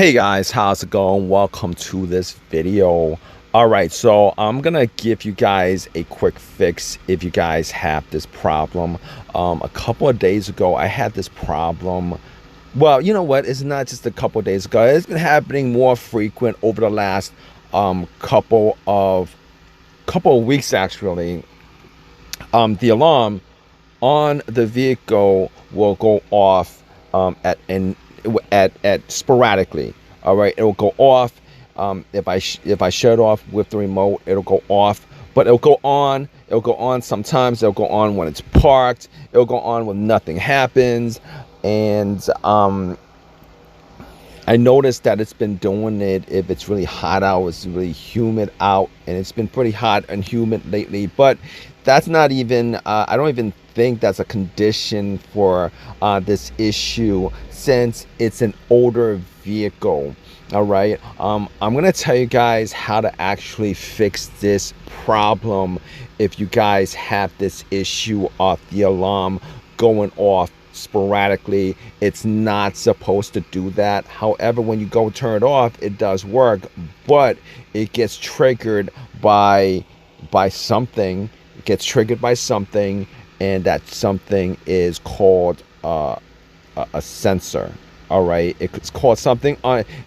Hey guys, how's it going? Welcome to this video. All right, so I'm gonna give you guys a quick fix if you guys have this problem. A couple of days ago, I had this problem. Well, you know what? It's not just a couple of days ago. It's been happening more frequent over the last couple of weeks actually. The alarm on the vehicle will go off at sporadically. All right, it will go off. If I shut off with the remote, it'll go off. But it'll go on. It'll go on sometimes. It'll go on when it's parked. It'll go on when nothing happens. And I noticed that it's been doing it if it's really hot out, it's really humid out, and it's been pretty hot and humid lately. But that's not even, I don't even think that's a condition for this issue since it's an older vehicle. All right, I'm gonna tell you guys how to actually fix this problem if you guys have this issue of the alarm going off sporadically. It's not supposed to do that. However, when you go turn it off, it does work, but it gets triggered by something. It gets triggered by something, and that something is called a sensor. All right, it's called something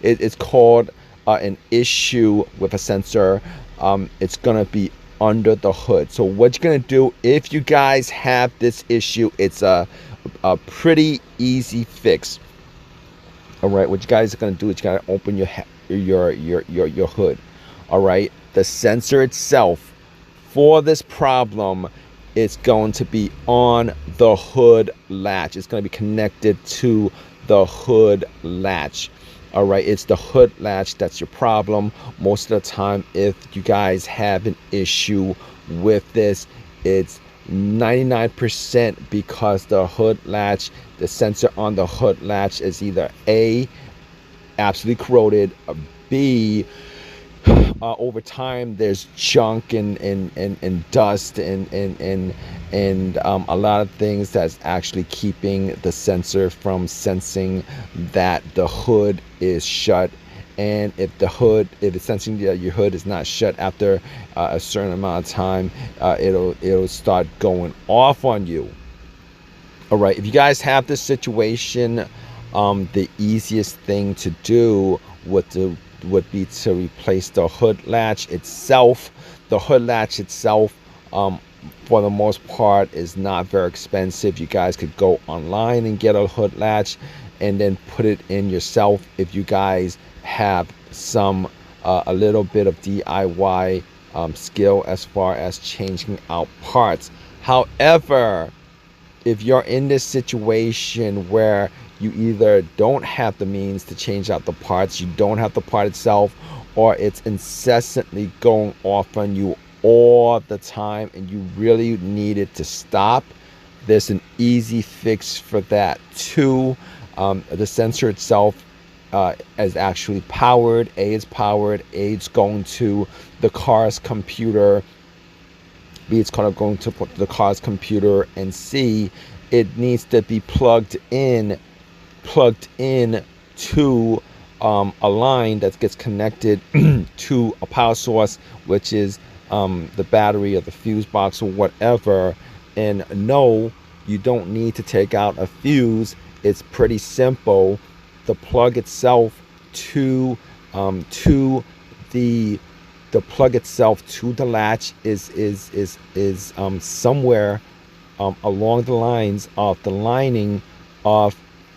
it's called an issue with a sensor. It's gonna be under the hood. So what you're gonna do if you guys have this issue, it's a pretty easy fix. All right, what you guys are gonna do is you gotta open your hood. All right, the sensor itself for this problem is going to be on the hood latch. It's going to be connected to the hood latch. All right, it's the hood latch that's your problem. Most of the time, if you guys have an issue with this, it's 99% because the hood latch, the sensor on the hood latch is either A, absolutely corroded, or B, over time there's junk and dust and a lot of things that's actually keeping the sensor from sensing that the hood is shut. And if it's sensing that your hood is not shut after a certain amount of time, it'll start going off on you. All right, if you guys have this situation, the easiest thing to do would be to replace the hood latch itself. The hood latch itself, for the most part, is not very expensive. You guys could go online and get a hood latch and then put it in yourself if you guys have some a little bit of DIY skill as far as changing out parts. However, if you're in this situation where you either don't have the means to change out the parts, you don't have the part itself, or it's incessantly going off on you all the time and you really need it to stop, there's an easy fix for that too. The sensor itself is actually powered. A is powered. A is going to the car's computer. B, it's kind of going to the car's computer, and C, it needs to be plugged in to a line that gets connected to a power source, which is the battery or the fuse box or whatever. And no, you don't need to take out a fuse. It's pretty simple. The plug itself to the plug itself to the latch is somewhere along the lines of the lining of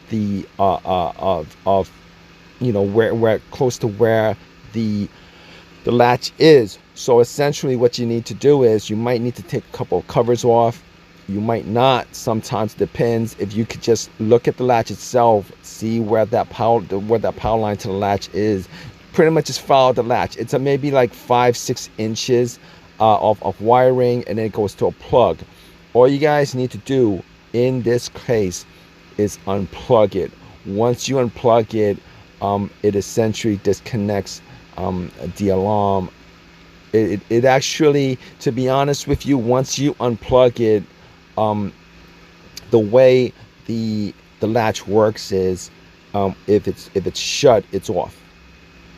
the of you know, where close to where the latch is. So essentially what you need to do is you might need to take a couple of covers off. You might not. Sometimes it depends. If you could just look at the latch itself, see where that power line to the latch is, pretty much just follow the latch. It's maybe like 5-6 inches of wiring, and then it goes to a plug. All you guys need to do in this case is unplug it. Once you unplug it, it essentially disconnects the alarm. It actually, to be honest with you, once you unplug it, the way the latch works is If it's shut, it's off.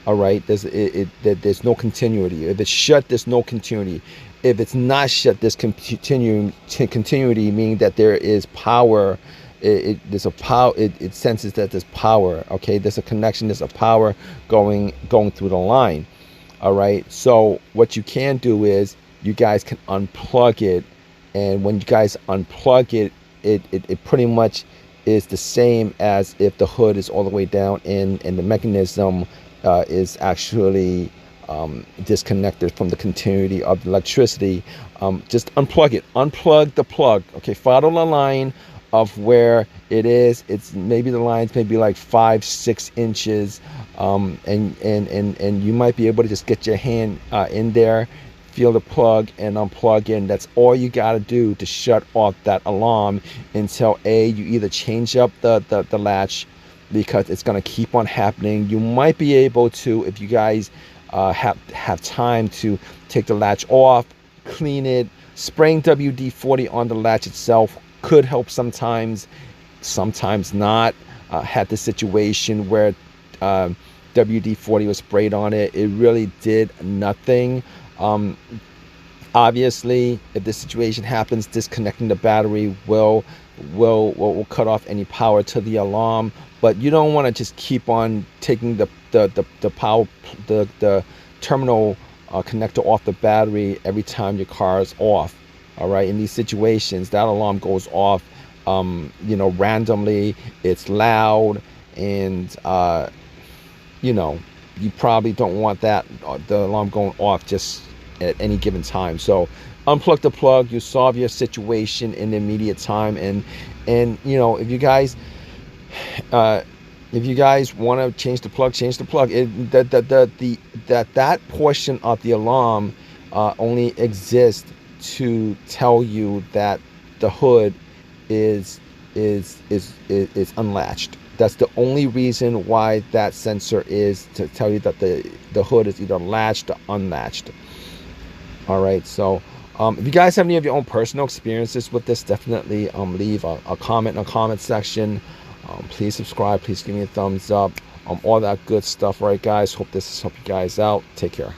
All right, there's no continuity. If it's shut, there's no continuity. If it's not shut, there's continuity, meaning that there is power. There's a power. It senses that there's power. Okay, there's a connection. There's a power going through the line. All right. So what you can do is you guys can unplug it, and when you guys unplug it, it pretty much is the same as if the hood is all the way down and the mechanism is actually disconnected from the continuity of the electricity. Just unplug it. Unplug the plug. Okay, follow the line of where it is. It's maybe the lines maybe like 5-6 inches, and you might be able to just get your hand in there, feel the plug, and unplug in. That's all you got to do to shut off that alarm until you either change up the latch, because it's going to keep on happening. You might be able to, if you guys have time, to take the latch off, clean it. Spraying WD-40 on the latch itself could help sometimes not. Had the situation where WD-40 was sprayed on it. It really did nothing. Obviously, if this situation happens, disconnecting the battery will cut off any power to the alarm. But you don't want to just keep on taking the power, the terminal connector off the battery every time your car is off. All right, in these situations, that alarm goes off, randomly. It's loud, and you probably don't want that the alarm going off just at any given time. So unplug the plug. You solve your situation in the immediate time, and if you guys want to change the plug, change the plug. That portion of the alarm only exists to tell you that the hood is unlatched. That's the only reason why that sensor is, to tell you that the hood is either latched or unlatched. All right, so if you guys have any of your own personal experiences with this, definitely leave a comment in the comment section. Please subscribe. Please give me a thumbs up. All that good stuff. All right, guys. Hope this has helped you guys out. Take care.